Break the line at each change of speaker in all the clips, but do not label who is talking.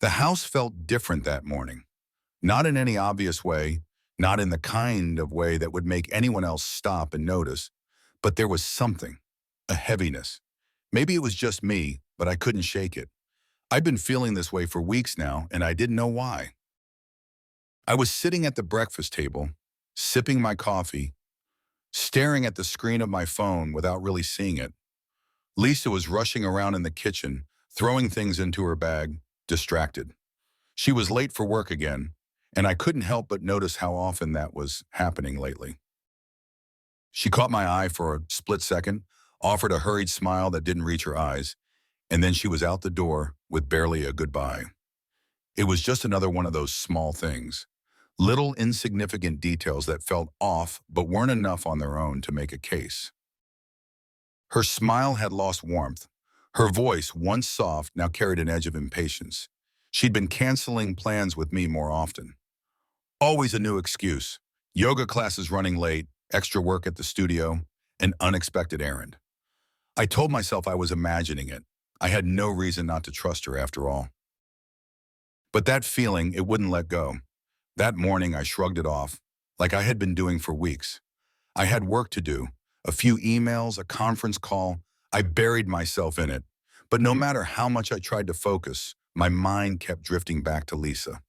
The house felt different that morning. Not in any obvious way, not in the kind of way that would make anyone else stop and notice, but there was something, a heaviness. Maybe it was just me, but I couldn't shake it. I'd been feeling this way for weeks now, and I didn't know why. I was sitting at the breakfast table, sipping my coffee, staring at the screen of my phone without really seeing it. Lisa was rushing around in the kitchen, throwing things into her bag, distracted. She was late for work again, and I couldn't help but notice how often that was happening lately. She caught my eye for a split second, offered a hurried smile that didn't reach her eyes, and then she was out the door with barely a goodbye. It was just another one of those small things, little insignificant details that felt off but weren't enough on their own to make a case. Her smile had lost warmth. Her voice, once soft, now carried an edge of impatience. She'd been canceling plans with me more often. Always a new excuse. Yoga classes running late, extra work at the studio, an unexpected errand. I told myself I was imagining it. I had no reason not to trust her after all. But that feeling, it wouldn't let go. That morning I shrugged it off, like I had been doing for weeks. I had work to do, a few emails, a conference call. I buried myself in it. But no matter how much I tried to focus, my mind kept drifting back to Lisa.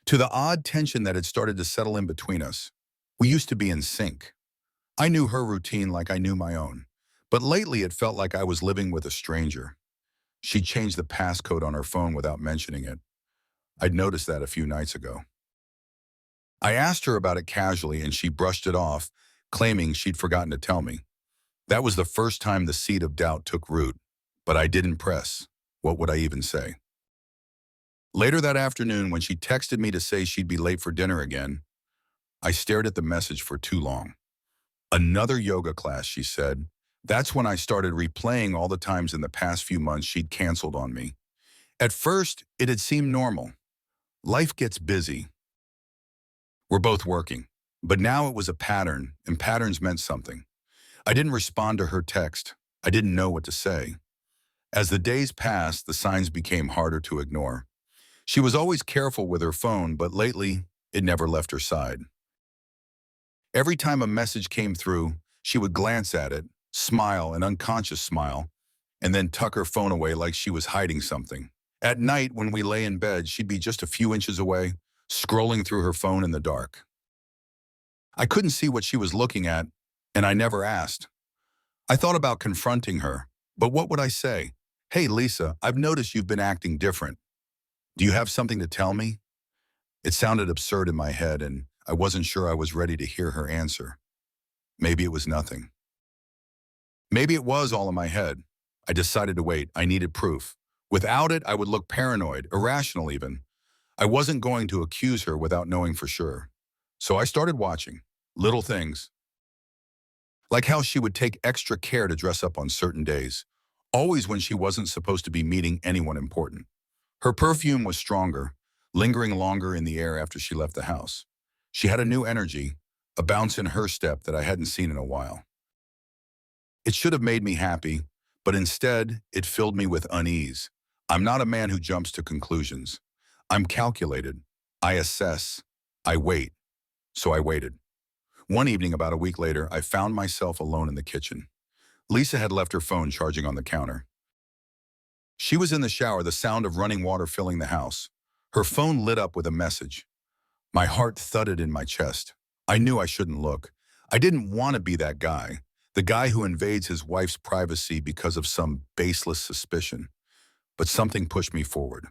To the odd tension that had started to settle in between us. We used to be in sync. I knew her routine like I knew my own. But lately it felt like I was living with a stranger. She changed the passcode on her phone without mentioning it. I'd noticed that a few nights ago. I asked her about it casually and she brushed it off, claiming she'd forgotten to tell me. That was the first time the seed of doubt took root, but I didn't press. What would I even say? Later that afternoon, when she texted me to say she'd be late for dinner again, I stared at the message for too long. Another yoga class, she said. That's when I started replaying all the times in the past few months she'd canceled on me. At first, it had seemed normal. Life gets busy. We're both working. But now it was a pattern, and patterns meant something. I didn't respond to her text. I didn't know what to say. As the days passed, the signs became harder to ignore. She was always careful with her phone, but lately, it never left her side. Every time a message came through, she would glance at it, smile, an unconscious smile, and then tuck her phone away like she was hiding something. At night, when we lay in bed, she'd be just a few inches away, scrolling through her phone in the dark. I couldn't see what she was looking at, and I never asked. I thought about confronting her, but what would I say? Hey, Lisa, I've noticed you've been acting different. Do you have something to tell me? It sounded absurd in my head, and I wasn't sure I was ready to hear her answer. Maybe it was nothing. Maybe it was all in my head. I decided to wait. I needed proof. Without it, I would look paranoid, irrational even. I wasn't going to accuse her without knowing for sure. So I started watching. Little things. Like how she would take extra care to dress up on certain days, always when she wasn't supposed to be meeting anyone important. Her perfume was stronger, lingering longer in the air after she left the house. She had a new energy, a bounce in her step that I hadn't seen in a while. It should have made me happy, but instead, it filled me with unease. I'm not a man who jumps to conclusions. I'm calculated. I assess. I wait. So I waited. One evening, about a week later, I found myself alone in the kitchen. Lisa had left her phone charging on the counter. She was in the shower, the sound of running water filling the house. Her phone lit up with a message. My heart thudded in my chest. I knew I shouldn't look. I didn't want to be that guy, the guy who invades his wife's privacy because of some baseless suspicion. But something pushed me forward.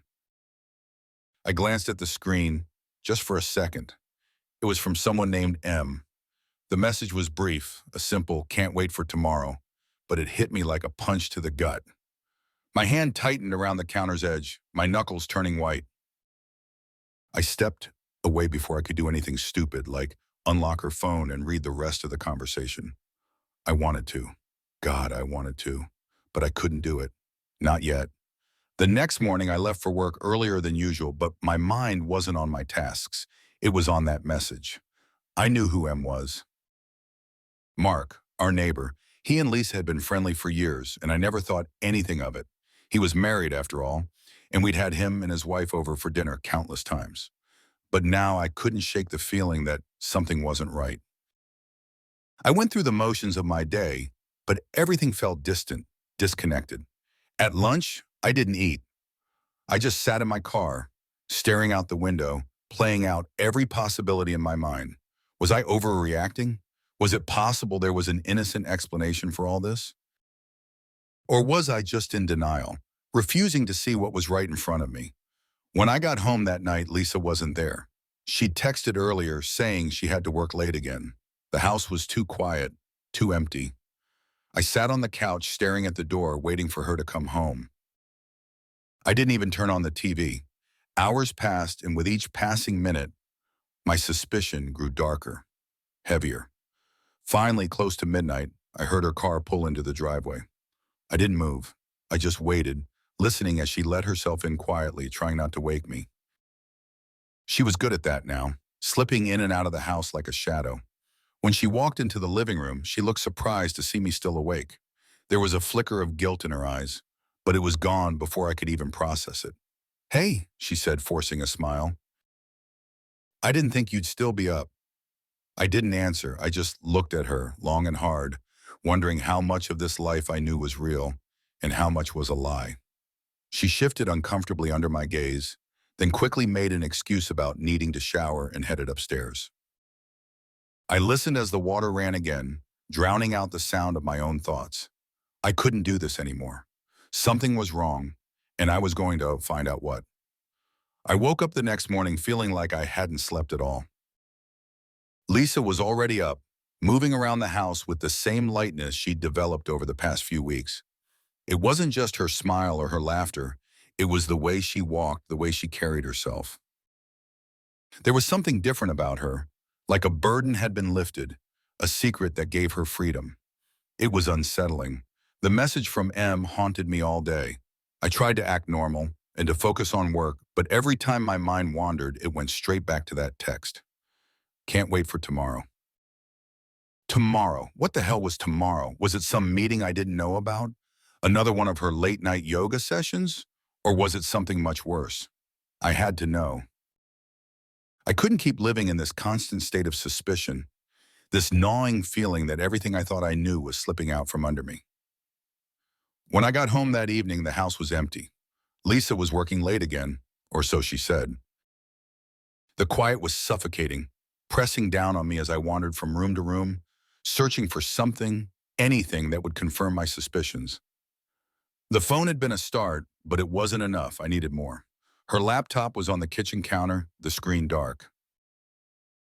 I glanced at the screen just for a second. It was from someone named M. The message was brief, a simple, can't wait for tomorrow, but it hit me like a punch to the gut. My hand tightened around the counter's edge, my knuckles turning white. I stepped away before I could do anything stupid, like unlock her phone and read the rest of the conversation. I wanted to. God, I wanted to. But I couldn't do it. Not yet. The next morning, I left for work earlier than usual, but my mind wasn't on my tasks. It was on that message. I knew who M was. Mark, our neighbor. He and Lisa had been friendly for years, and I never thought anything of it. He was married, after all, and we'd had him and his wife over for dinner countless times. But now I couldn't shake the feeling that something wasn't right. I went through the motions of my day, but everything felt distant, disconnected. At lunch, I didn't eat. I just sat in my car, staring out the window, playing out every possibility in my mind. Was I overreacting? Was it possible there was an innocent explanation for all this? Or was I just in denial, refusing to see what was right in front of me? When I got home that night, Lisa wasn't there. She'd texted earlier saying she had to work late again. The house was too quiet, too empty. I sat on the couch staring at the door, waiting for her to come home. I didn't even turn on the TV. Hours passed, and with each passing minute, my suspicion grew darker, heavier. Finally, close to midnight, I heard her car pull into the driveway. I didn't move. I just waited, listening as she let herself in quietly, trying not to wake me. She was good at that now, slipping in and out of the house like a shadow. When she walked into the living room, she looked surprised to see me still awake. There was a flicker of guilt in her eyes, but it was gone before I could even process it. "Hey," she said, forcing a smile. "I didn't think you'd still be up." I didn't answer. I just looked at her, long and hard, wondering how much of this life I knew was real and how much was a lie. She shifted uncomfortably under my gaze, then quickly made an excuse about needing to shower and headed upstairs. I listened as the water ran again, drowning out the sound of my own thoughts. I couldn't do this anymore. Something was wrong, and I was going to find out what. I woke up the next morning feeling like I hadn't slept at all. Lisa was already up, moving around the house with the same lightness she'd developed over the past few weeks. It wasn't just her smile or her laughter. It was the way she walked, the way she carried herself. There was something different about her, like a burden had been lifted, a secret that gave her freedom. It was unsettling. The message from M haunted me all day. I tried to act normal and to focus on work, but every time my mind wandered, it went straight back to that text. Can't wait for tomorrow. Tomorrow. What the hell was tomorrow? Was it some meeting I didn't know about? Another one of her late-night yoga sessions? Or was it something much worse? I had to know. I couldn't keep living in this constant state of suspicion, this gnawing feeling that everything I thought I knew was slipping out from under me. When I got home that evening, the house was empty. Lisa was working late again, or so she said. The quiet was suffocating, pressing down on me as I wandered from room to room, searching for something, anything that would confirm my suspicions. The phone had been a start, but it wasn't enough. I needed more. Her laptop was on the kitchen counter, the screen dark.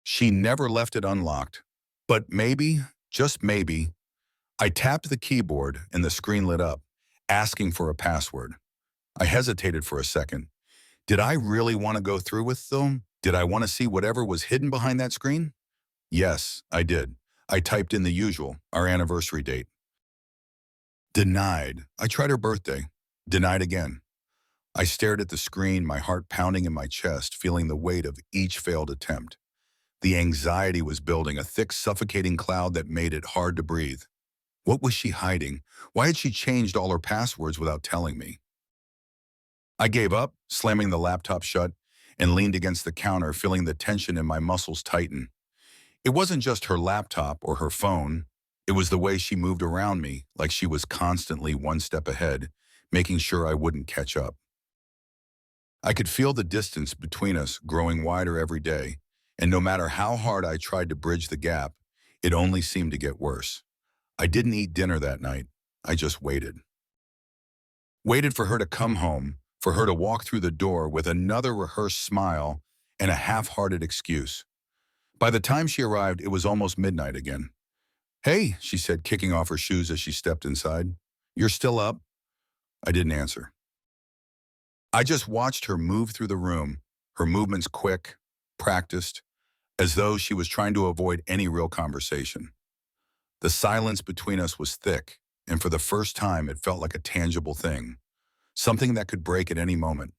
She never left it unlocked, but maybe, just maybe, I tapped the keyboard and the screen lit up, asking for a password. I hesitated for a second. Did I really want to go through with them? Did I want to see whatever was hidden behind that screen? Yes, I did. I typed in the usual, our anniversary date. Denied. I tried her birthday. Denied again. I stared at the screen, my heart pounding in my chest, feeling the weight of each failed attempt. The anxiety was building, a thick, suffocating cloud that made it hard to breathe. What was she hiding? Why had she changed all her passwords without telling me? I gave up, slamming the laptop shut, and leaned against the counter, feeling the tension in my muscles tighten. It wasn't just her laptop or her phone. It was the way she moved around me, like she was constantly one step ahead, making sure I wouldn't catch up. I could feel the distance between us growing wider every day, and no matter how hard I tried to bridge the gap, it only seemed to get worse. I didn't eat dinner that night. I just waited. Waited for her to come home, for her to walk through the door with another rehearsed smile and a half-hearted excuse. By the time she arrived, it was almost midnight again. "Hey," she said, kicking off her shoes as she stepped inside. "You're still up?" I didn't answer. I just watched her move through the room, her movements quick, practiced, as though she was trying to avoid any real conversation. The silence between us was thick, and for the first time it felt like a tangible thing, something that could break at any moment.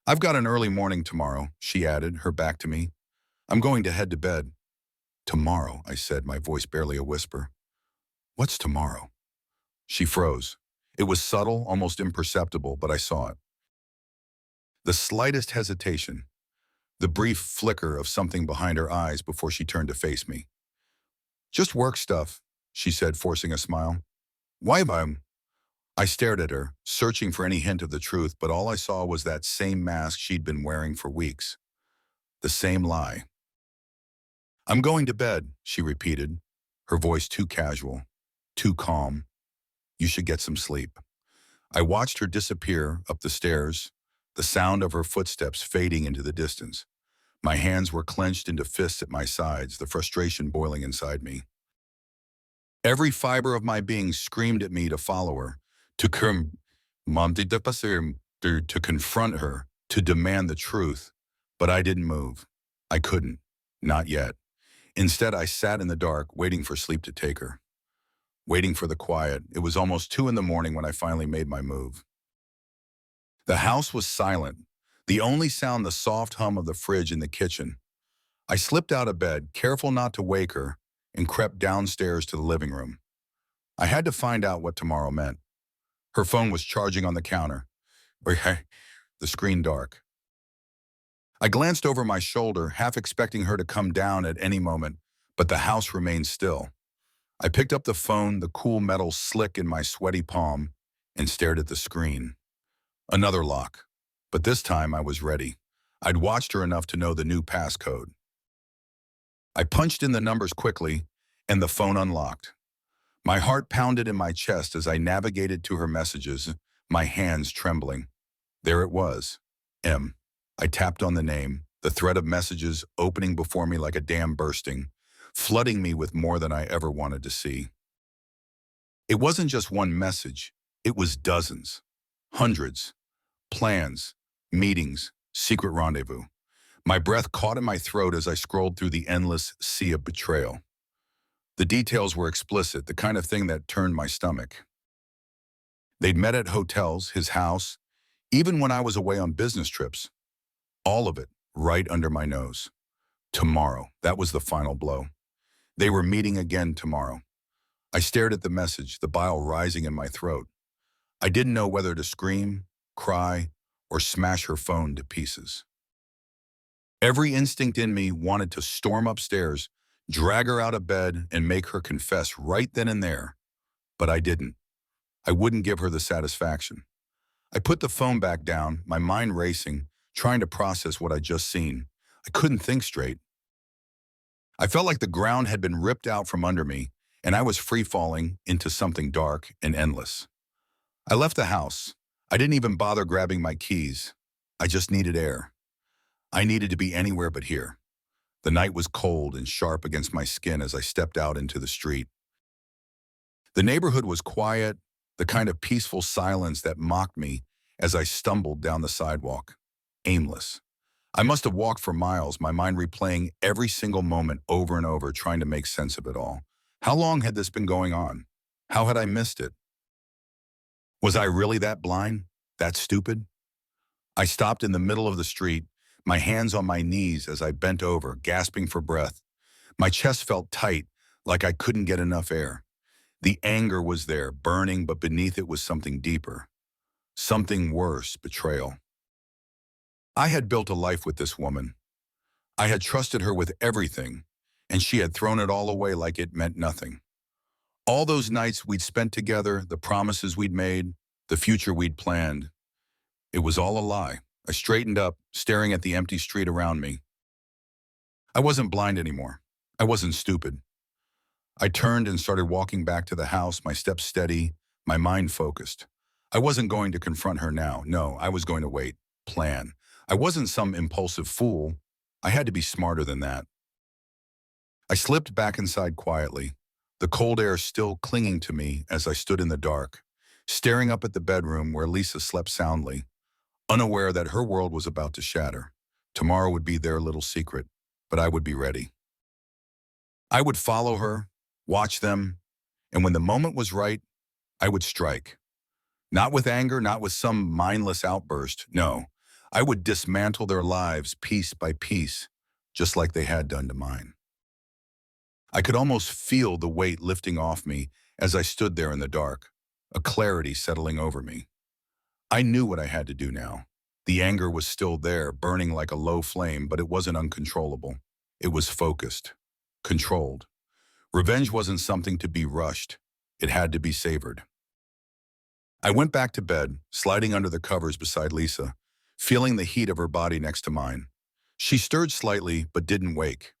"I've got an early morning tomorrow," she added, her back to me. "I'm going to head to bed." "Tomorrow," I said, my voice barely a whisper. "What's tomorrow?" She froze. It was subtle, almost imperceptible, but I saw it. The slightest hesitation, the brief flicker of something behind her eyes before she turned to face me. "Just work stuff," she said, forcing a smile. "Why, I stared at her, searching for any hint of the truth, but all I saw was that same mask she'd been wearing for weeks. The same lie. "I'm going to bed," she repeated, her voice too casual, too calm. "You should get some sleep." I watched her disappear up the stairs, the sound of her footsteps fading into the distance. My hands were clenched into fists at my sides, the frustration boiling inside me. Every fiber of my being screamed at me to follow her, to to confront her, to demand the truth. But I didn't move. I couldn't. Not yet. Instead, I sat in the dark, waiting for sleep to take her. Waiting for the quiet. It was almost 2 in the morning when I finally made my move. The house was silent. The only sound the soft hum of the fridge in the kitchen. I slipped out of bed, careful not to wake her, and crept downstairs to the living room. I had to find out what tomorrow meant. Her phone was charging on the counter, the screen dark. I glanced over my shoulder, half expecting her to come down at any moment, but the house remained still. I picked up the phone, the cool metal slick in my sweaty palm, and stared at the screen. Another lock. But this time I was ready. I'd watched her enough to know the new passcode. I punched in the numbers quickly, and the phone unlocked. My heart pounded in my chest as I navigated to her messages, my hands trembling. There it was. M. I tapped on the name, the thread of messages opening before me like a dam bursting, flooding me with more than I ever wanted to see. It wasn't just one message. It was dozens. Hundreds. Plans. Meetings. Secret rendezvous. My breath caught in my throat as I scrolled through the endless sea of betrayal. The details were explicit, the kind of thing that turned my stomach. They'd met at hotels, his house, even when I was away on business trips. All of it right under my nose. Tomorrow, that was the final blow. They were meeting again tomorrow. I stared at the message, the bile rising in my throat. I didn't know whether to scream, cry, or smash her phone to pieces. Every instinct in me wanted to storm upstairs, drag her out of bed, and make her confess right then and there. But I didn't. I wouldn't give her the satisfaction. I put the phone back down, my mind racing, trying to process what I'd just seen. I couldn't think straight. I felt like the ground had been ripped out from under me, and I was free-falling into something dark and endless. I left the house. I didn't even bother grabbing my keys. I just needed air. I needed to be anywhere but here. The night was cold and sharp against my skin as I stepped out into the street. The neighborhood was quiet, the kind of peaceful silence that mocked me as I stumbled down the sidewalk, aimless. I must have walked for miles, my mind replaying every single moment over and over, trying to make sense of it all. How long had this been going on? How had I missed it? Was I really that blind? That stupid? I stopped in the middle of the street, my hands on my knees as I bent over, gasping for breath. My chest felt tight, like I couldn't get enough air. The anger was there, burning, but beneath it was something deeper. Something worse, betrayal. I had built a life with this woman. I had trusted her with everything, and she had thrown it all away like it meant nothing. All those nights we'd spent together, the promises we'd made, the future we'd planned. It was all a lie. I straightened up, staring at the empty street around me. I wasn't blind anymore. I wasn't stupid. I turned and started walking back to the house, my steps steady, my mind focused. I wasn't going to confront her now. No, I was going to wait, plan. I wasn't some impulsive fool. I had to be smarter than that. I slipped back inside quietly, the cold air still clinging to me as I stood in the dark, staring up at the bedroom where Lisa slept soundly, unaware that her world was about to shatter. Tomorrow would be their little secret, but I would be ready. I would follow her, watch them, and when the moment was right, I would strike. Not with anger, not with some mindless outburst. No, I would dismantle their lives piece by piece, just like they had done to mine. I could almost feel the weight lifting off me as I stood there in the dark, a clarity settling over me. I knew what I had to do now. The anger was still there, burning like a low flame, but it wasn't uncontrollable. It was focused, controlled. Revenge wasn't something to be rushed. It had to be savored. I went back to bed, sliding under the covers beside Lisa, feeling the heat of her body next to mine. She stirred slightly, but didn't wake.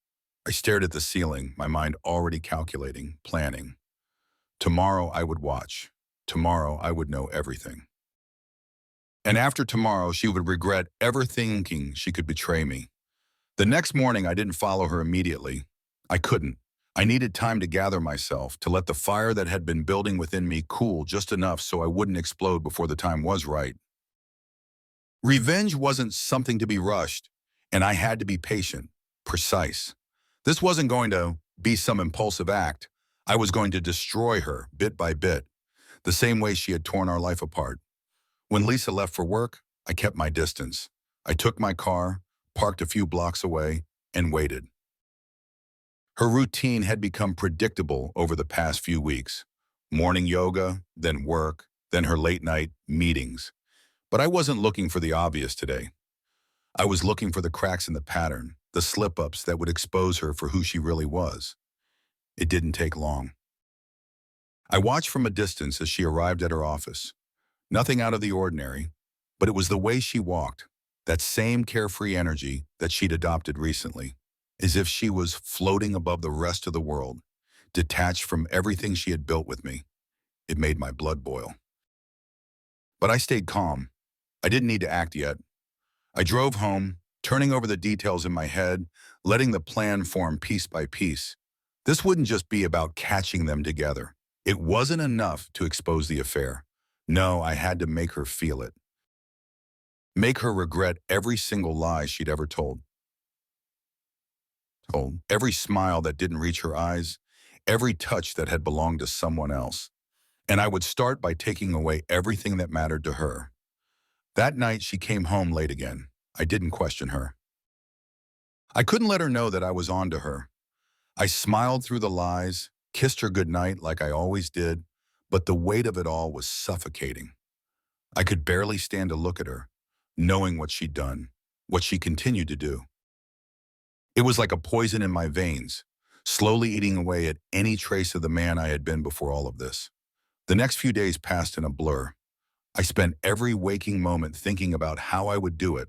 I stared at the ceiling, my mind already calculating, planning. Tomorrow I would watch. Tomorrow I would know everything. And after tomorrow, she would regret ever thinking she could betray me. The next morning, I didn't follow her immediately. I couldn't. I needed time to gather myself, to let the fire that had been building within me cool just enough so I wouldn't explode before the time was right. Revenge wasn't something to be rushed, and I had to be patient, precise. This wasn't going to be some impulsive act. I was going to destroy her, bit by bit, the same way she had torn our life apart. When Lisa left for work, I kept my distance. I took my car, parked a few blocks away, and waited. Her routine had become predictable over the past few weeks. Morning yoga, then work, then her late-night meetings. But I wasn't looking for the obvious today. I was looking for the cracks in the pattern, the slip-ups that would expose her for who she really was. It didn't take long. I watched from a distance as she arrived at her office. Nothing out of the ordinary, but it was the way she walked, that same carefree energy that she'd adopted recently, as if she was floating above the rest of the world, detached from everything she had built with me. It made my blood boil. But I stayed calm. I didn't need to act yet. I drove home, turning over the details in my head, letting the plan form piece by piece. This wouldn't just be about catching them together. It wasn't enough to expose the affair. No, I had to make her feel it. Make her regret every single lie she'd ever told. Every smile that didn't reach her eyes, every touch that had belonged to someone else. And I would start by taking away everything that mattered to her. That night, she came home late again. I didn't question her. I couldn't let her know that I was on to her. I smiled through the lies, kissed her goodnight like I always did, but the weight of it all was suffocating. I could barely stand to look at her, knowing what she'd done, what she continued to do. It was like a poison in my veins, slowly eating away at any trace of the man I had been before all of this. The next few days passed in a blur. I spent every waking moment thinking about how I would do it,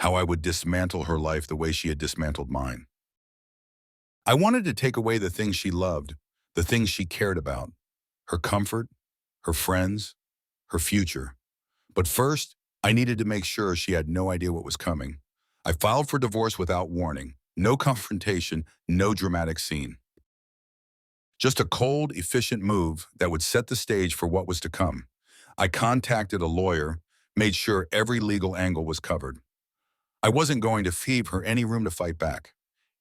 how I would dismantle her life the way she had dismantled mine. I wanted to take away the things she loved, the things she cared about, her comfort, her friends, her future. But first, I needed to make sure she had no idea what was coming. I filed for divorce without warning. No confrontation, no dramatic scene. Just a cold, efficient move that would set the stage for what was to come. I contacted a lawyer, made sure every legal angle was covered. I wasn't going to leave her any room to fight back.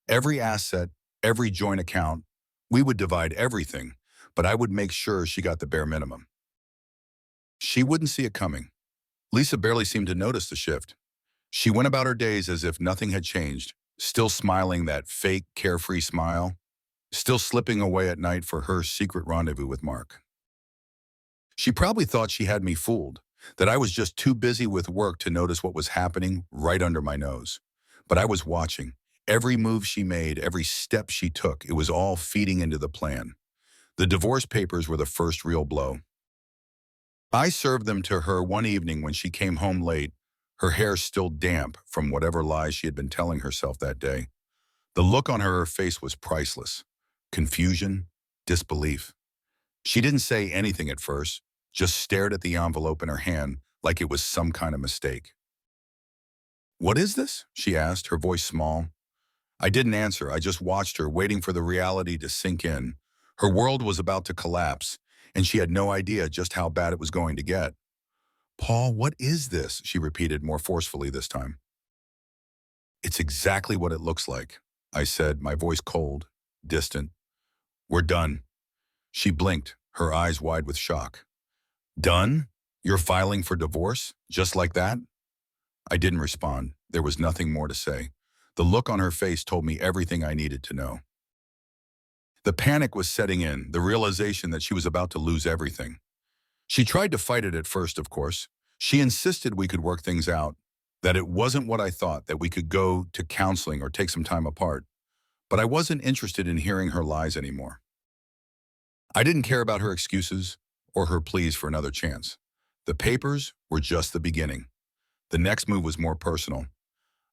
Every asset, every joint account, we would divide everything, but I would make sure she got the bare minimum. She wouldn't see it coming. Lisa barely seemed to notice the shift. She went about her days as if nothing had changed, still smiling that fake, carefree smile, still slipping away at night for her secret rendezvous with Mark. She probably thought she had me fooled, that I was just too busy with work to notice what was happening right under my nose. But I was watching. Every move she made, every step she took, it was all feeding into the plan. The divorce papers were the first real blow. I served them to her one evening when she came home late, her hair still damp from whatever lies she had been telling herself that day. The look on her face was priceless. Confusion, disbelief. She didn't say anything at first, just stared at the envelope in her hand like it was some kind of mistake. "What is this?" she asked, her voice small. I didn't answer. I just watched her, waiting for the reality to sink in. Her world was about to collapse, and she had no idea just how bad it was going to get. "Paul, what is this?" she repeated more forcefully this time. "It's exactly what it looks like," I said, my voice cold, distant. "We're done." She blinked, her eyes wide with shock. "Done? You're filing for divorce? Just like that?" I didn't respond. There was nothing more to say. The look on her face told me everything I needed to know. The panic was setting in, the realization that she was about to lose everything. She tried to fight it at first, of course. She insisted we could work things out. that it wasn't what I thought, that we could go to counseling or take some time apart. But I wasn't interested in hearing her lies anymore. I didn't care about her excuses or her pleas for another chance. The papers were just the beginning. The next move was more personal.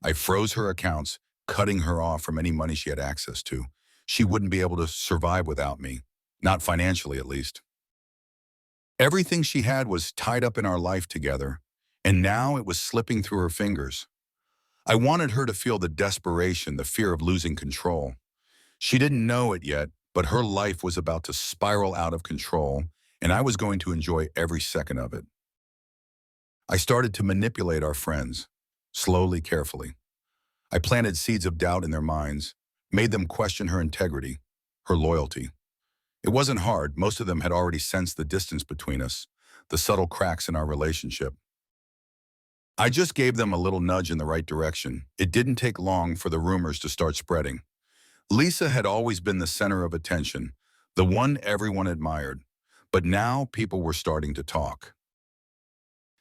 I froze her accounts, cutting her off from any money she had access to. She wouldn't be able to survive without me, not financially at least. Everything she had was tied up in our life together, and now it was slipping through her fingers. I wanted her to feel the desperation, the fear of losing control. She didn't know it yet, but her life was about to spiral out of control, and I was going to enjoy every second of it. I started to manipulate our friends, slowly, carefully. I planted seeds of doubt in their minds, made them question her integrity, her loyalty. It wasn't hard. Most of them had already sensed the distance between us, the subtle cracks in our relationship. I just gave them a little nudge in the right direction. It didn't take long for the rumors to start spreading. Lisa had always been the center of attention, the one everyone admired. But now people were starting to talk.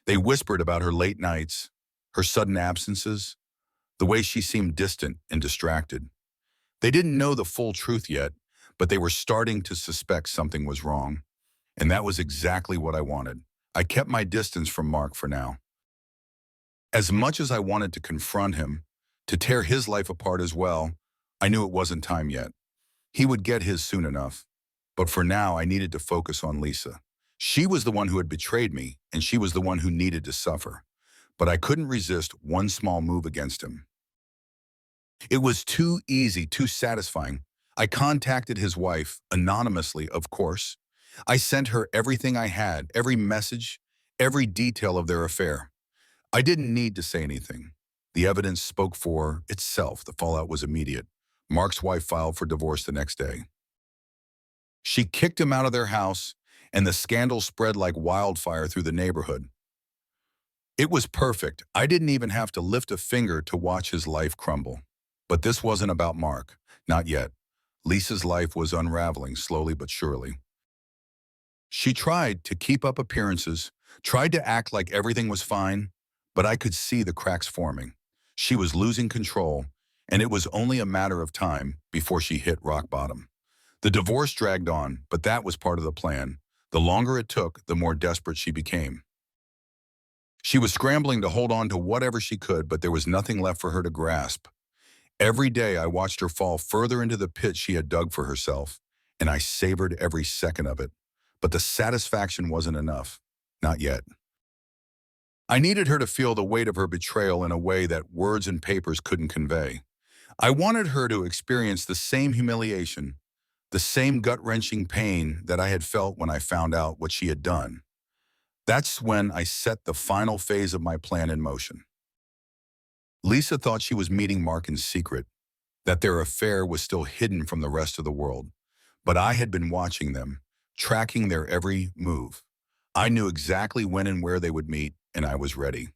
They whispered about her late nights, her sudden absences, the way she seemed distant and distracted. They didn't know the full truth yet, but they were starting to suspect something was wrong. And that was exactly what I wanted. I kept my distance from Mark for now. As much as I wanted to confront him, to tear his life apart as well, I knew it wasn't time yet. He would get his soon enough. But for now, I needed to focus on Lisa. She was the one who had betrayed me, and she was the one who needed to suffer. But I couldn't resist one small move against him. It was too easy, too satisfying. I contacted his wife, anonymously, of course. I sent her everything I had, every message, every detail of their affair. I didn't need to say anything. The evidence spoke for itself. The fallout was immediate. Mark's wife filed for divorce the next day. She kicked him out of their house, and the scandal spread like wildfire through the neighborhood. It was perfect. I didn't even have to lift a finger to watch his life crumble. But this wasn't about Mark. Not yet. Lisa's life was unraveling slowly but surely. She tried to keep up appearances, tried to act like everything was fine, but I could see the cracks forming. She was losing control, and it was only a matter of time before she hit rock bottom. The divorce dragged on, but that was part of the plan. The longer it took, the more desperate she became. She was scrambling to hold on to whatever she could, but there was nothing left for her to grasp. Every day I watched her fall further into the pit she had dug for herself, and I savored every second of it. But the satisfaction wasn't enough. Not yet. I needed her to feel the weight of her betrayal in a way that words and papers couldn't convey. I wanted her to experience the same humiliation, the same gut-wrenching pain that I had felt when I found out what she had done. That's when I set the final phase of my plan in motion. Lisa thought she was meeting Mark in secret, that their affair was still hidden from the rest of the world. But I had been watching them, tracking their every move. I knew exactly when and where they would meet, and I was ready.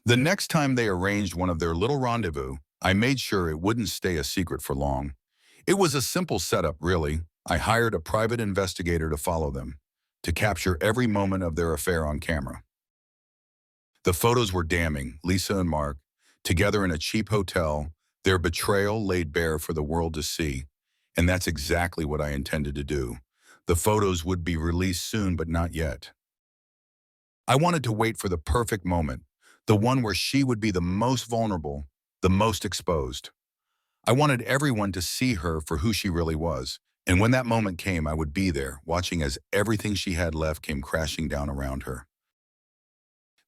The next time they arranged one of their little rendezvous, I made sure it wouldn't stay a secret for long. It was a simple setup, really. I hired a private investigator to follow them, to capture every moment of their affair on camera. The photos were damning. Lisa and Mark, together in a cheap hotel, their betrayal laid bare for the world to see. And that's exactly what I intended to do. The photos would be released soon, but not yet. I wanted to wait for the perfect moment, the one where she would be the most vulnerable, the most exposed. I wanted everyone to see her for who she really was. And when that moment came, I would be there, watching as everything she had left came crashing down around her.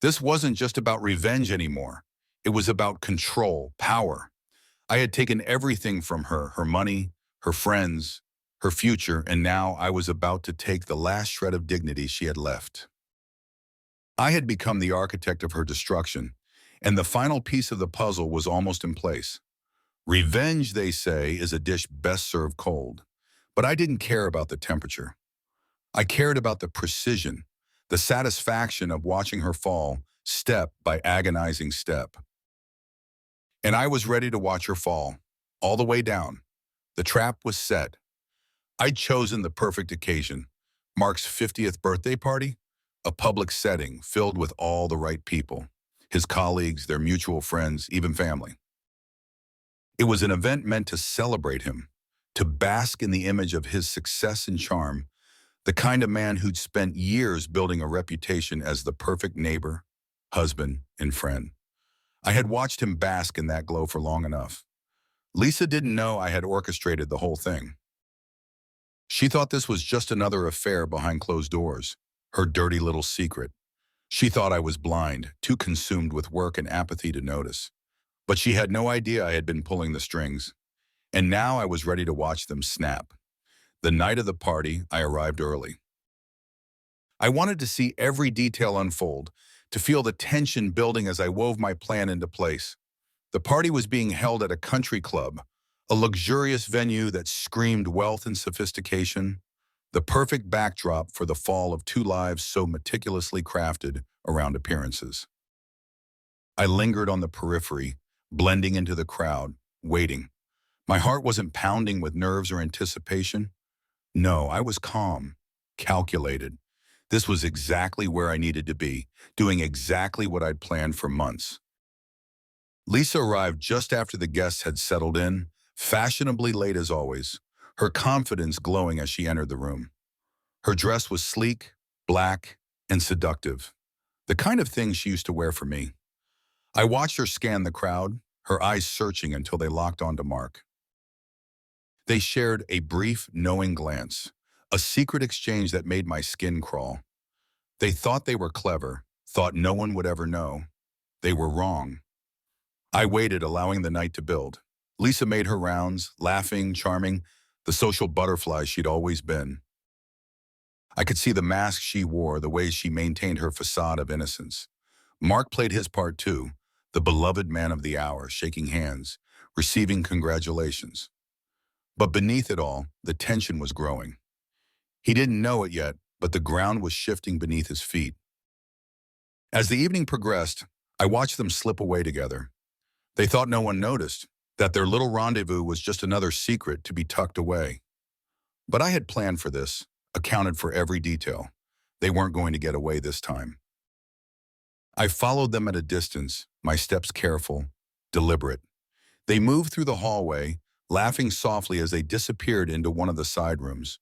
This wasn't just about revenge anymore. It was about control, power. I had taken everything from her, her money, her friends, her future, and now I was about to take the last shred of dignity she had left. I had become the architect of her destruction, and the final piece of the puzzle was almost in place. Revenge, they say, is a dish best served cold. But I didn't care about the temperature. I cared about the precision, the satisfaction of watching her fall, step by agonizing step. And I was ready to watch her fall, all the way down. The trap was set. I'd chosen the perfect occasion, Mark's 50th birthday party, a public setting filled with all the right people. his colleagues, their mutual friends, even family. It was an event meant to celebrate him, to bask in the image of his success and charm, the kind of man who'd spent years building a reputation as the perfect neighbor, husband, and friend. I had watched him bask in that glow for long enough. Lisa didn't know I had orchestrated the whole thing. She thought this was just another affair behind closed doors, her dirty little secret. She thought I was blind, too consumed with work and apathy to notice. But she had no idea I had been pulling the strings, and now I was ready to watch them snap. The night of the party, I arrived early. I wanted to see every detail unfold, to feel the tension building as I wove my plan into place. The party was being held at a country club, a luxurious venue that screamed wealth and sophistication, the perfect backdrop for the fall of two lives so meticulously crafted around appearances. I lingered on the periphery, blending into the crowd, waiting. My heart wasn't pounding with nerves or anticipation. No, I was calm, calculated. This was exactly where I needed to be, doing exactly what I'd planned for months. Lisa arrived just after the guests had settled in, fashionably late as always, her confidence glowing as she entered the room. Her dress was sleek, black, and seductive, the kind of thing she used to wear for me. I watched her scan the crowd, her eyes searching until they locked onto Mark. They shared a brief, knowing glance, a secret exchange that made my skin crawl. They thought they were clever, thought no one would ever know. They were wrong. I waited, allowing the night to build. Lisa made her rounds, laughing, charming, the social butterfly she'd always been. I could see the mask she wore, the way she maintained her facade of innocence. Mark played his part too, the beloved man of the hour, shaking hands, receiving congratulations. But beneath it all, the tension was growing. He didn't know it yet, but the ground was shifting beneath his feet. As the evening progressed, I watched them slip away together. They thought no one noticed, that their little rendezvous was just another secret to be tucked away. But I had planned for this, accounted for every detail. They weren't going to get away this time. I followed them at a distance, my steps careful, deliberate. They moved through the hallway, laughing softly as they disappeared into one of the side rooms.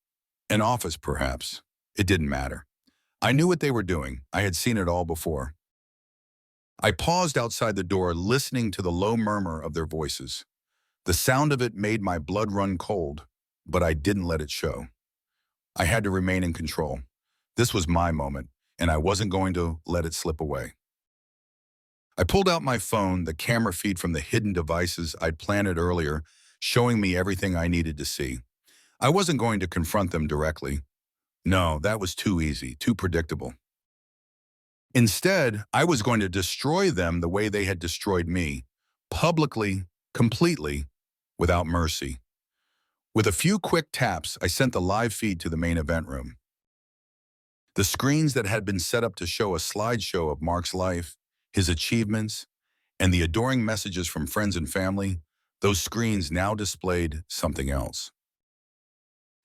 An office, perhaps. It didn't matter. I knew what they were doing. I had seen it all before. I paused outside the door, listening to the low murmur of their voices. The sound of it made my blood run cold, but I didn't let it show. I had to remain in control. This was my moment, and I wasn't going to let it slip away. I pulled out my phone, the camera feed from the hidden devices I'd planted earlier, showing me everything I needed to see. I wasn't going to confront them directly. No, that was too easy, too predictable. Instead, I was going to destroy them the way they had destroyed me, publicly, completely, without mercy. With a few quick taps, I sent the live feed to the main event room. The screens that had been set up to show a slideshow of Mark's life, his achievements, and the adoring messages from friends and family, those screens now displayed something else.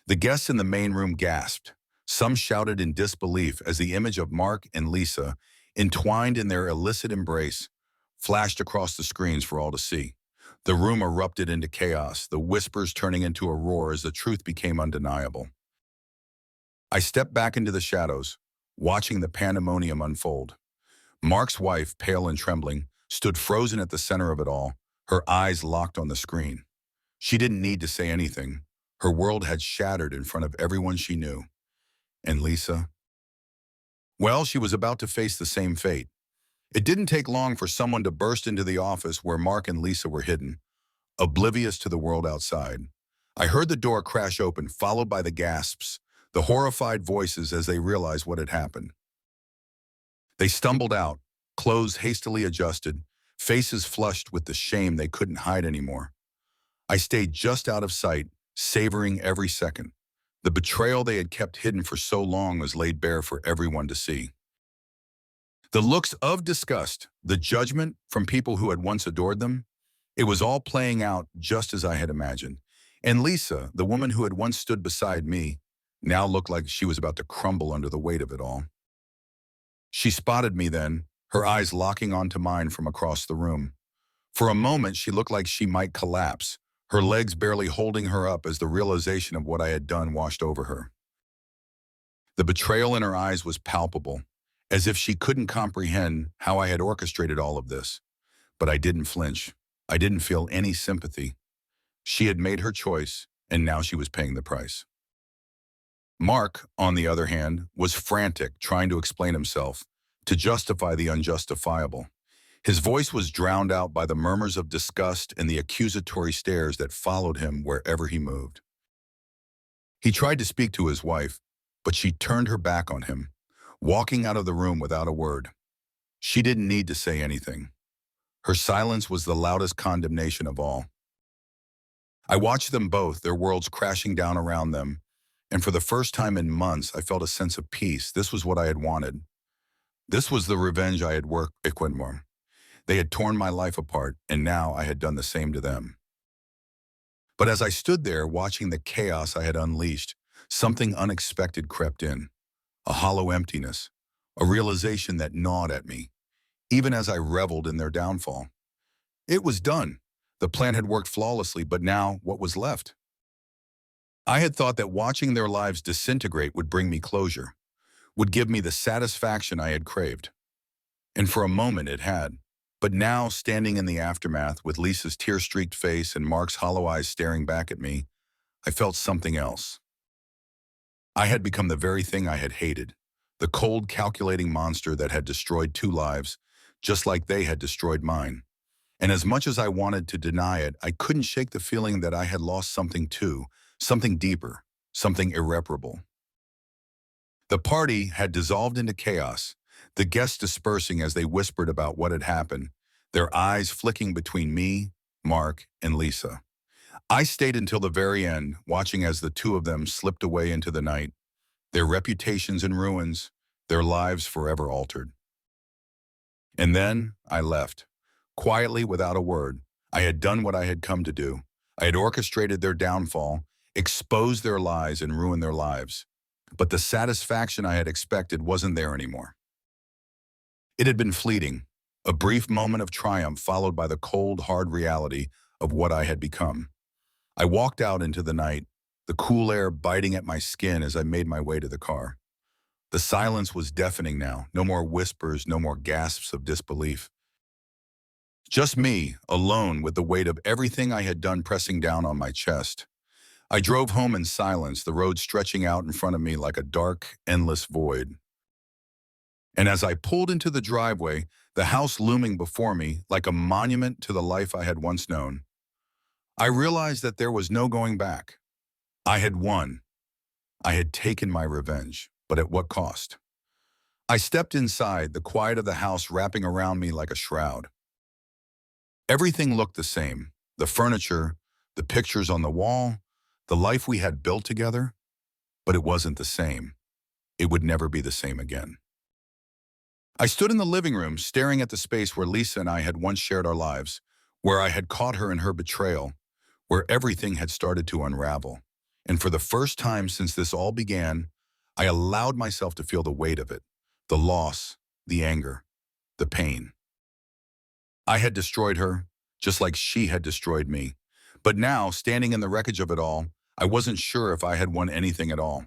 The guests in the main room gasped. Some shouted in disbelief as the image of Mark and Lisa, entwined in their illicit embrace, flashed across the screens for all to see. The room erupted into chaos, the whispers turning into a roar as the truth became undeniable. I stepped back into the shadows, watching the pandemonium unfold. Mark's wife, pale and trembling, stood frozen at the center of it all, her eyes locked on the screen. She didn't need to say anything. Her world had shattered in front of everyone she knew. And Lisa? Well, she was about to face the same fate. It didn't take long for someone to burst into the office where Mark and Lisa were hidden, oblivious to the world outside. I heard the door crash open, followed by the gasps, the horrified voices as they realized what had happened. They stumbled out, clothes hastily adjusted, faces flushed with the shame they couldn't hide anymore. I stayed just out of sight, savoring every second. The betrayal they had kept hidden for so long was laid bare for everyone to see. The looks of disgust, the judgment from people who had once adored them, it was all playing out just as I had imagined. And Lisa, the woman who had once stood beside me, now looked like she was about to crumble under the weight of it all. She spotted me then, her eyes locking onto mine from across the room. For a moment, she looked like she might collapse, her legs barely holding her up as the realization of what I had done washed over her. The betrayal in her eyes was palpable, as if she couldn't comprehend how I had orchestrated all of this. But I didn't flinch. I didn't feel any sympathy. She had made her choice, and now she was paying the price. Mark, on the other hand, was frantic, trying to explain himself, to justify the unjustifiable. His voice was drowned out by the murmurs of disgust and the accusatory stares that followed him wherever he moved. He tried to speak to his wife, but she turned her back on him, walking out of the room without a word. She didn't need to say anything. Her silence was the loudest condemnation of all. I watched them both, their worlds crashing down around them, and for the first time in months, I felt a sense of peace. This was what I had wanted. This was the revenge I had worked for. They had torn my life apart, and now I had done the same to them. But as I stood there watching the chaos I had unleashed, something unexpected crept in. A hollow emptiness, a realization that gnawed at me, even as I reveled in their downfall. It was done. The plan had worked flawlessly, but now what was left? I had thought that watching their lives disintegrate would bring me closure, would give me the satisfaction I had craved. And for a moment it had. But now, standing in the aftermath with Lisa's tear-streaked face and Mark's hollow eyes staring back at me, I felt something else. I had become the very thing I had hated, the cold, calculating monster that had destroyed two lives, just like they had destroyed mine. And as much as I wanted to deny it, I couldn't shake the feeling that I had lost something too, something deeper, something irreparable. The party had dissolved into chaos, the guests dispersing as they whispered about what had happened, their eyes flicking between me, Mark, and Lisa. I stayed until the very end, watching as the two of them slipped away into the night, their reputations in ruins, their lives forever altered. And then I left, quietly without a word. I had done what I had come to do. I had orchestrated their downfall, exposed their lies, and ruined their lives. But the satisfaction I had expected wasn't there anymore. It had been fleeting, a brief moment of triumph followed by the cold, hard reality of what I had become. I walked out into the night, the cool air biting at my skin as I made my way to the car. The silence was deafening now, no more whispers, no more gasps of disbelief. Just me, alone with the weight of everything I had done pressing down on my chest. I drove home in silence, the road stretching out in front of me like a dark, endless void. And as I pulled into the driveway, the house looming before me like a monument to the life I had once known, I realized that there was no going back. I had won. I had taken my revenge, but at what cost? I stepped inside, the quiet of the house wrapping around me like a shroud. Everything looked the same, the furniture, the pictures on the wall, the life we had built together, but it wasn't the same. It would never be the same again. I stood in the living room, staring at the space where Lisa and I had once shared our lives, where I had caught her in her betrayal, where everything had started to unravel. And for the first time since this all began, I allowed myself to feel the weight of it, the loss, the anger, the pain. I had destroyed her, just like she had destroyed me. But now, standing in the wreckage of it all, I wasn't sure if I had won anything at all.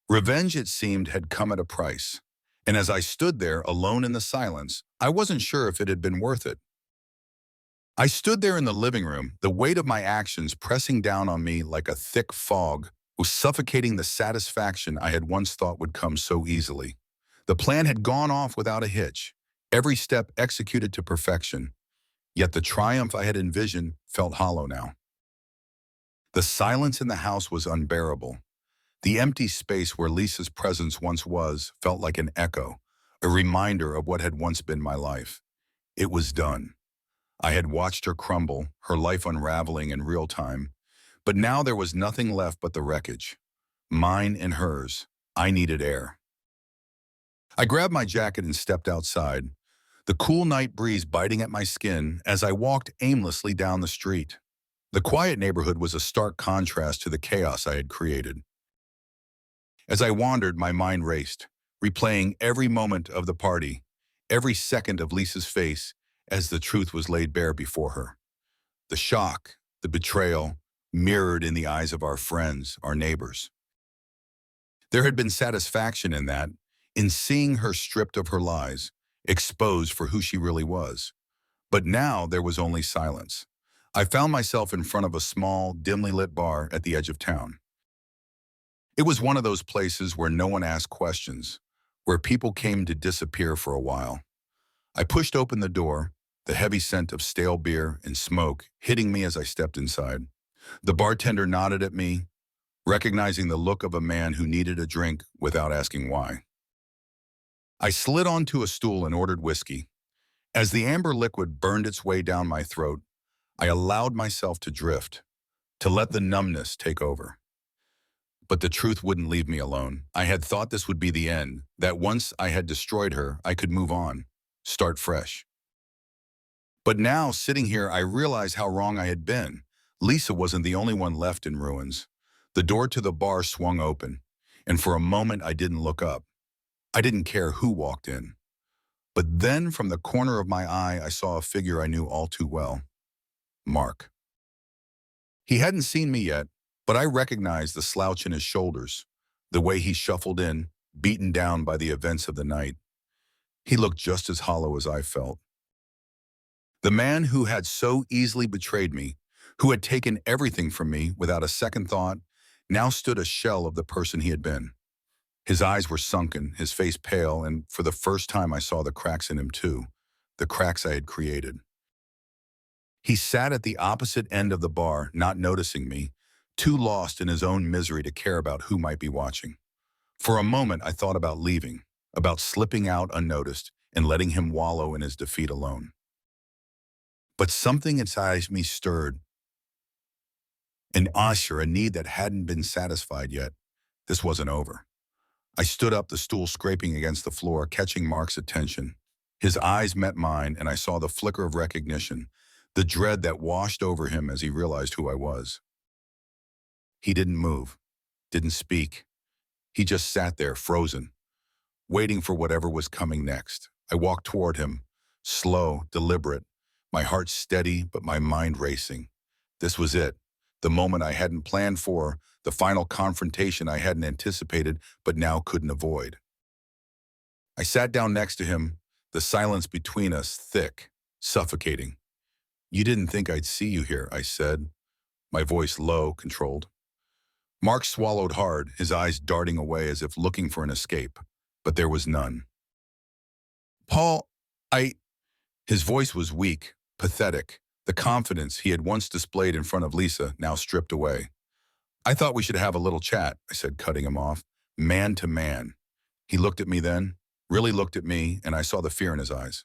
Revenge, it seemed, had come at a price. And as I stood there, alone in the silence, I wasn't sure if it had been worth it. I stood there in the living room, the weight of my actions pressing down on me like a thick fog, was suffocating the satisfaction I had once thought would come so easily. The plan had gone off without a hitch, every step executed to perfection, yet the triumph I had envisioned felt hollow now. The silence in the house was unbearable. The empty space where Lisa's presence once was felt like an echo, a reminder of what had once been my life. It was done. I had watched her crumble, her life unraveling in real time, but now there was nothing left but the wreckage. Mine and hers. I needed air. I grabbed my jacket and stepped outside, the cool night breeze biting at my skin as I walked aimlessly down the street. The quiet neighborhood was a stark contrast to the chaos I had created. As I wandered, my mind raced, replaying every moment of the party, every second of Lisa's face as the truth was laid bare before her. The shock, the betrayal, mirrored in the eyes of our friends, our neighbors. There had been satisfaction in that, in seeing her stripped of her lies, exposed for who she really was. But now there was only silence. I found myself in front of a small, dimly lit bar at the edge of town. It was one of those places where no one asked questions, where people came to disappear for a while. I pushed open the door, the heavy scent of stale beer and smoke hitting me as I stepped inside. The bartender nodded at me, recognizing the look of a man who needed a drink without asking why. I slid onto a stool and ordered whiskey. As the amber liquid burned its way down my throat, I allowed myself to drift, to let the numbness take over. But the truth wouldn't leave me alone. I had thought this would be the end, that once I had destroyed her, I could move on, start fresh. But now, sitting here, I realized how wrong I had been. Lisa wasn't the only one left in ruins. The door to the bar swung open, and for a moment I didn't look up. I didn't care who walked in. But then, from the corner of my eye, I saw a figure I knew all too well. Mark. He hadn't seen me yet, but I recognized the slouch in his shoulders, the way he shuffled in, beaten down by the events of the night. He looked just as hollow as I felt. The man who had so easily betrayed me, who had taken everything from me without a second thought, now stood a shell of the person he had been. His eyes were sunken, his face pale, and for the first time I saw the cracks in him too, the cracks I had created. He sat at the opposite end of the bar, not noticing me, too lost in his own misery to care about who might be watching. For a moment, I thought about leaving, about slipping out unnoticed and letting him wallow in his defeat alone. But something inside me stirred, an usher, a need that hadn't been satisfied yet. This wasn't over. I stood up, the stool scraping against the floor, catching Mark's attention. His eyes met mine, and I saw the flicker of recognition, the dread that washed over him as he realized who I was. He didn't move, didn't speak. He just sat there, frozen, waiting for whatever was coming next. I walked toward him, slow, deliberate, my heart steady, but my mind racing. This was it, the moment I hadn't planned for, the final confrontation I hadn't anticipated, but now couldn't avoid. I sat down next to him, the silence between us thick, suffocating. "You didn't think I'd see you here," I said, my voice low, controlled. Mark swallowed hard, his eyes darting away as if looking for an escape, but there was none. "Paul, His voice was weak, pathetic, the confidence he had once displayed in front of Lisa now stripped away. "I thought we should have a little chat," I said, cutting him off, man to man. He looked at me then, really looked at me, and I saw the fear in his eyes.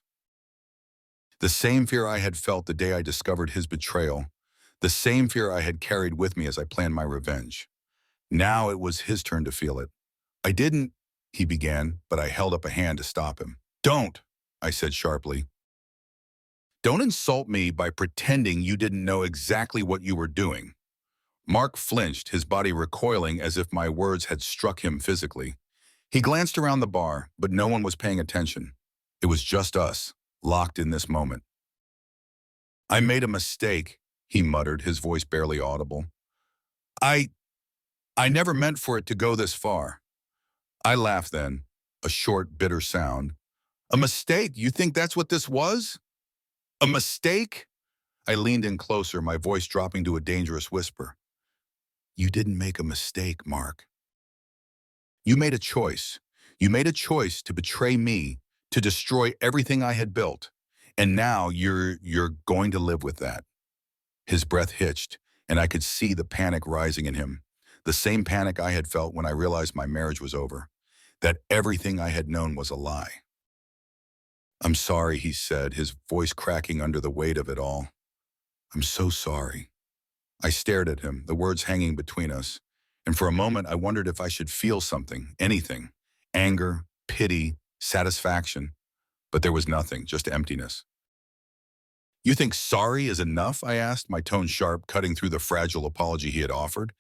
The same fear I had felt the day I discovered his betrayal, the same fear I had carried with me as I planned my revenge. Now it was his turn to feel it. "I didn't," he began, but I held up a hand to stop him. "Don't," I said sharply. "Don't insult me by pretending you didn't know exactly what you were doing." Mark flinched, his body recoiling as if my words had struck him physically. He glanced around the bar, but no one was paying attention. It was just us, locked in this moment. "I made a mistake," he muttered, his voice barely audible. I never meant for it to go this far." I laughed then, a short, bitter sound. "A mistake? You think that's what this was? A mistake?" I leaned in closer, my voice dropping to a dangerous whisper. "You didn't make a mistake, Mark. You made a choice. You made a choice to betray me, to destroy everything I had built. And now you're going to live with that." His breath hitched, and I could see the panic rising in him. The same panic I had felt when I realized my marriage was over, that everything I had known was a lie. "I'm sorry," he said, his voice cracking under the weight of it all. "I'm so sorry." I stared at him, the words hanging between us, and for a moment I wondered if I should feel something, anything, anger, pity, satisfaction. But there was nothing, just emptiness. "You think sorry is enough?" I asked, my tone sharp, cutting through the fragile apology he had offered.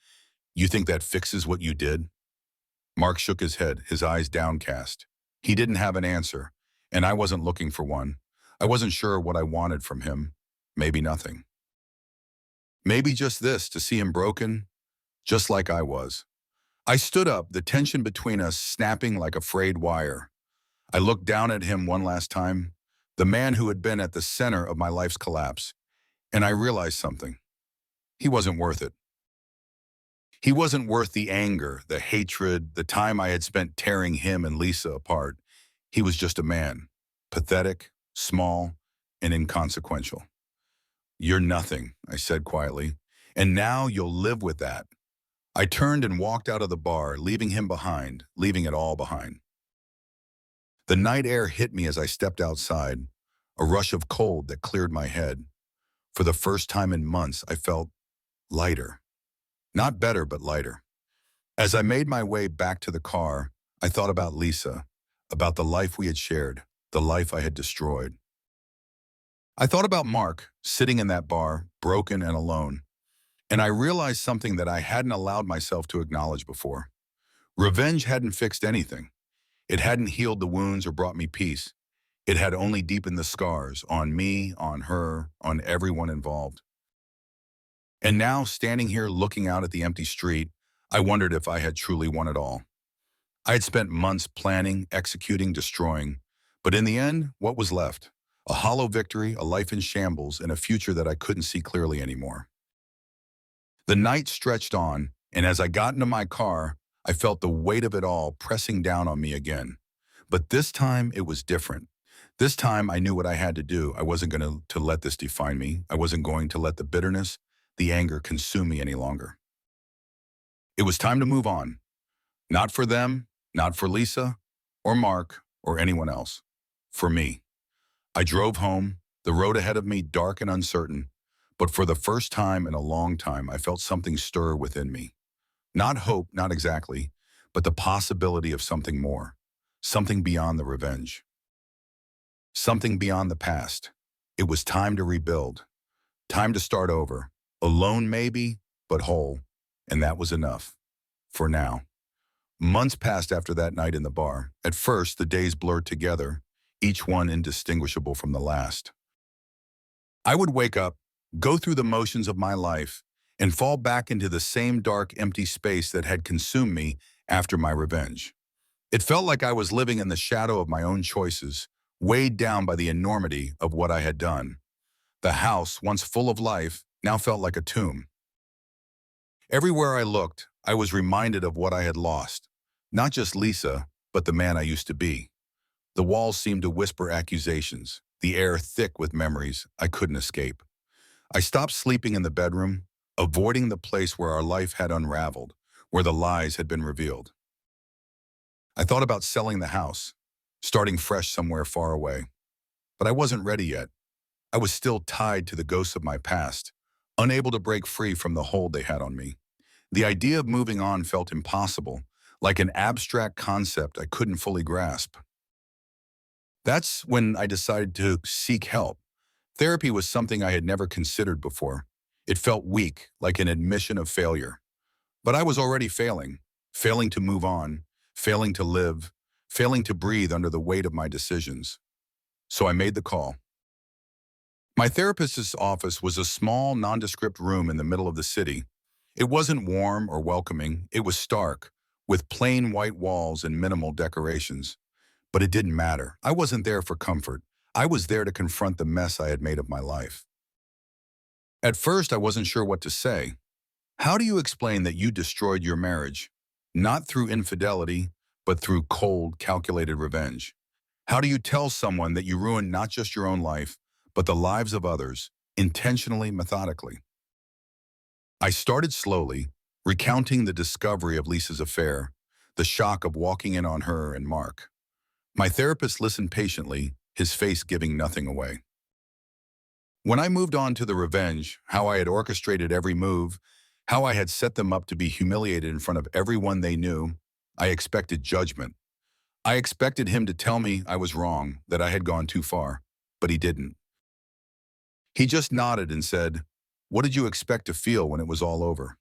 "You think that fixes what you did?" Mark shook his head, his eyes downcast. He didn't have an answer, And I wasn't looking for one. I wasn't sure what I wanted from him. Maybe nothing. Maybe just this, to see him broken, just like I was. I stood up, the tension between us snapping like a frayed wire. I looked down at him one last time, the man who had been at the center of my life's collapse, and I realized something. He wasn't worth it. He wasn't worth the anger, the hatred, the time I had spent tearing him and Lisa apart. He was just a man, pathetic, small, and inconsequential. "You're nothing," I said quietly, "and now you'll live with that." I turned and walked out of the bar, leaving him behind, leaving it all behind. The night air hit me as I stepped outside, a rush of cold that cleared my head. For the first time in months, I felt lighter. Not better, but lighter. As I made my way back to the car, I thought about Lisa, about the life we had shared, the life I had destroyed. I thought about Mark, sitting in that bar, broken and alone, and I realized something that I hadn't allowed myself to acknowledge before. Revenge hadn't fixed anything. It hadn't healed the wounds or brought me peace. It had only deepened the scars on me, on her, on everyone involved. And now, standing here looking out at the empty street, I wondered if I had truly won it all. I had spent months planning, executing, destroying, but in the end, what was left? A hollow victory, a life in shambles, and a future that I couldn't see clearly anymore. The night stretched on, and as I got into my car, I felt the weight of it all pressing down on me again. But this time, it was different. This time, I knew what I had to do. I wasn't going to let this define me. I wasn't going to let the bitterness, the anger consume me any longer. It was time to move on. Not for them, not for Lisa, or Mark, or anyone else. For me. I drove home, the road ahead of me dark and uncertain, but for the first time in a long time, I felt something stir within me. Not hope, not exactly, but the possibility of something more. Something beyond the revenge. Something beyond the past. It was time to rebuild. Time to start over. Alone maybe, but whole. And that was enough. For now. Months passed after that night in the bar. At first, the days blurred together, each one indistinguishable from the last. I would wake up, go through the motions of my life, and fall back into the same dark, empty space that had consumed me after my revenge. It felt like I was living in the shadow of my own choices, weighed down by the enormity of what I had done. The house, once full of life, now felt like a tomb. Everywhere I looked, I was reminded of what I had lost. Not just Lisa, but the man I used to be. The walls seemed to whisper accusations, the air thick with memories I couldn't escape. I stopped sleeping in the bedroom, avoiding the place where our life had unraveled, where the lies had been revealed. I thought about selling the house, starting fresh somewhere far away. But I wasn't ready yet. I was still tied to the ghosts of my past, unable to break free from the hold they had on me. The idea of moving on felt impossible, like an abstract concept I couldn't fully grasp. That's when I decided to seek help. Therapy was something I had never considered before. It felt weak, like an admission of failure. But I was already failing to move on, failing to live, failing to breathe under the weight of my decisions. So I made the call. My therapist's office was a small, nondescript room in the middle of the city. It wasn't warm or welcoming. It was stark, with plain white walls and minimal decorations. But it didn't matter. I wasn't there for comfort. I was there to confront the mess I had made of my life. At first, I wasn't sure what to say. How do you explain that you destroyed your marriage? Not through infidelity, but through cold, calculated revenge. How do you tell someone that you ruined not just your own life, but the lives of others, intentionally, methodically? I started slowly, recounting the discovery of Lisa's affair, the shock of walking in on her and Mark. My therapist listened patiently, his face giving nothing away. When I moved on to the revenge, how I had orchestrated every move, how I had set them up to be humiliated in front of everyone they knew, I expected judgment. I expected him to tell me I was wrong, that I had gone too far, but he didn't. He just nodded and said, "What did you expect to feel when it was all over?"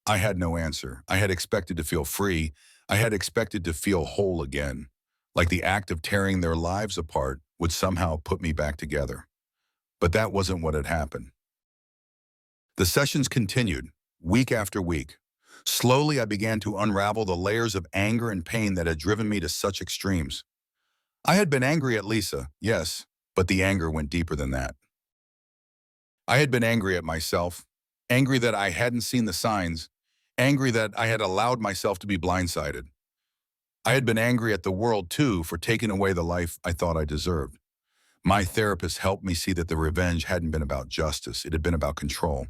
I had no answer. I had expected to feel free. I had expected to feel whole again. like the act of tearing their lives apart would somehow put me back together. But that wasn't what had happened. The sessions continued, week after week. Slowly, I began to unravel the layers of anger and pain that had driven me to such extremes. I had been angry at Lisa, yes, but the anger went deeper than that. I had been angry at myself, angry that I hadn't seen the signs, angry that I had allowed myself to be blindsided. I had been angry at the world, too, for taking away the life I thought I deserved. My therapist helped me see that the revenge hadn't been about justice, it had been about control.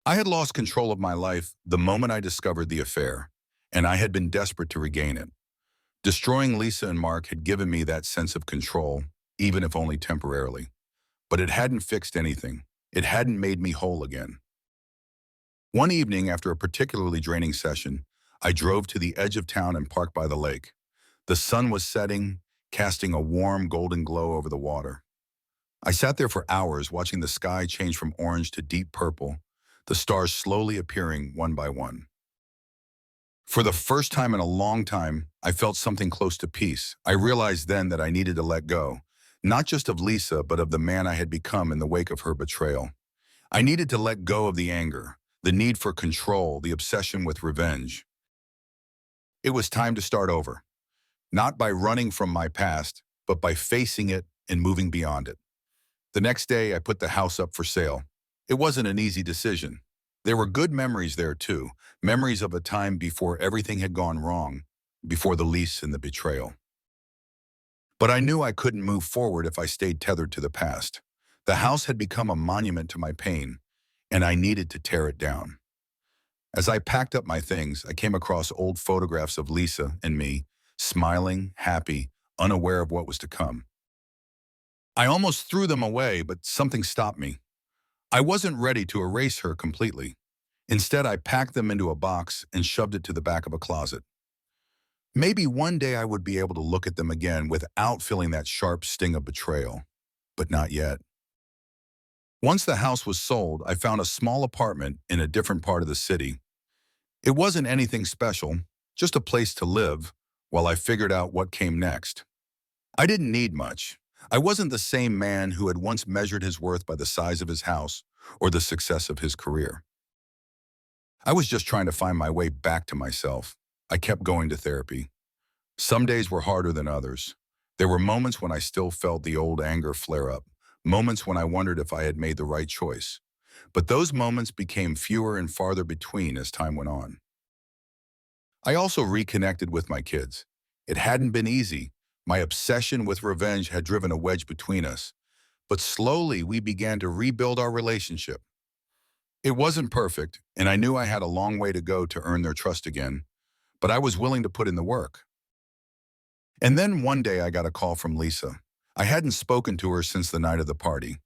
I had lost control of my life the moment I discovered the affair, and I had been desperate to regain it. Destroying Lisa and Mark had given me that sense of control, even if only temporarily. But it hadn't fixed anything. It hadn't made me whole again. One evening, after a particularly draining session, I drove to the edge of town and parked by the lake. The sun was setting, casting a warm golden glow over the water. I sat there for hours watching the sky change from orange to deep purple, the stars slowly appearing one by one. For the first time in a long time, I felt something close to peace. I realized then that I needed to let go, not just of Lisa, but of the man I had become in the wake of her betrayal. I needed to let go of the anger, the need for control, the obsession with revenge. It was time to start over, not by running from my past, but by facing it and moving beyond it. The next day, I put the house up for sale. It wasn't an easy decision. There were good memories there too, memories of a time before everything had gone wrong, before the lease and the betrayal. But I knew I couldn't move forward if I stayed tethered to the past. The house had become a monument to my pain, and I needed to tear it down. As I packed up my things, I came across old photographs of Lisa and me, smiling, happy, unaware of what was to come. I almost threw them away, but something stopped me. I wasn't ready to erase her completely. Instead, I packed them into a box and shoved it to the back of a closet. Maybe one day I would be able to look at them again without feeling that sharp sting of betrayal, but not yet. Once the house was sold, I found a small apartment in a different part of the city. It wasn't anything special, just a place to live while I figured out what came next. I didn't need much. I wasn't the same man who had once measured his worth by the size of his house or the success of his career. I was just trying to find my way back to myself. I kept going to therapy. Some days were harder than others. There were moments when I still felt the old anger flare up, moments when I wondered if I had made the right choice. But those moments became fewer and farther between as time went on. I also reconnected with my kids. It hadn't been easy. My obsession with revenge had driven a wedge between us. But slowly we began to rebuild our relationship. It wasn't perfect, and I knew I had a long way to go to earn their trust again, but I was willing to put in the work. And then one day I got a call from Lisa. I hadn't spoken to her since the night of the party.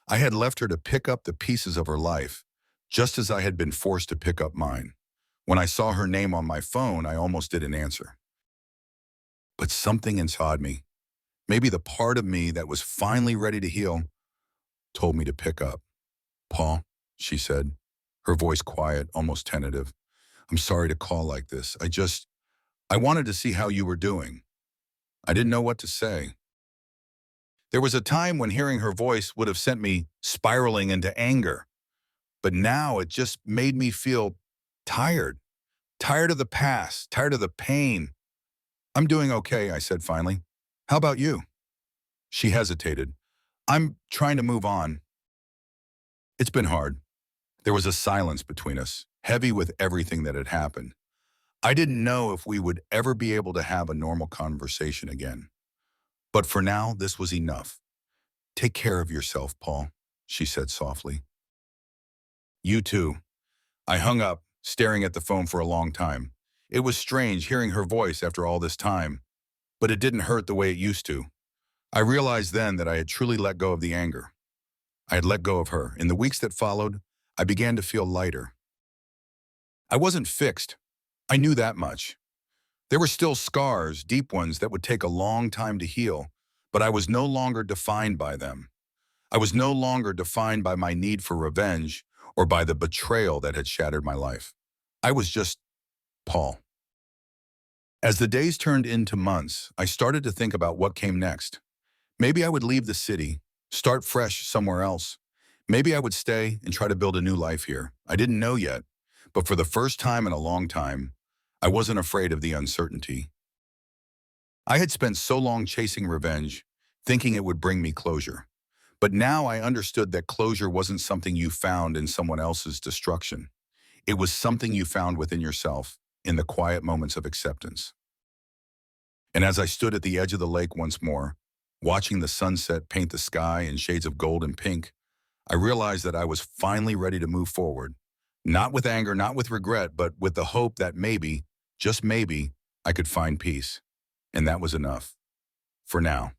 I had left her to pick up the pieces of her life, just as I had been forced to pick up mine. When I saw her name on my phone, I almost didn't answer. But something inside me, maybe the part of me that was finally ready to heal, told me to pick up. "Paul," she said, her voice quiet, almost tentative. "I'm sorry to call like this. I wanted to see how you were doing." I didn't know what to say. There was a time when hearing her voice would have sent me spiraling into anger. But now it just made me feel tired. Tired of the past, tired of the pain. "I'm doing okay," I said finally. "How about you?" She hesitated. "I'm trying to move on." It's been hard. There was a silence between us, heavy with everything that had happened. I didn't know if we would ever be able to have a normal conversation again. But for now, this was enough. "Take care of yourself, Paul," she said softly. "You too." I hung up, staring at the phone for a long time. It was strange hearing her voice after all this time, but it didn't hurt the way it used to. I realized then that I had truly let go of the anger. I had let go of her. In the weeks that followed, I began to feel lighter. I wasn't fixed. I knew that much. There were still scars, deep ones that would take a long time to heal, but I was no longer defined by them. I was no longer defined by my need for revenge or by the betrayal that had shattered my life. I was just Paul. As the days turned into months, I started to think about what came next. Maybe I would leave the city, start fresh somewhere else. Maybe I would stay and try to build a new life here. I didn't know yet, but for the first time in a long time, I wasn't afraid of the uncertainty. I had spent so long chasing revenge, thinking it would bring me closure. But now I understood that closure wasn't something you found in someone else's destruction. It was something you found within yourself, in the quiet moments of acceptance. And as I stood at the edge of the lake once more, watching the sunset paint the sky in shades of gold and pink, I realized that I was finally ready to move forward. Not with anger, not with regret, but with the hope that maybe, just maybe, I could find peace. And that was enough. For now.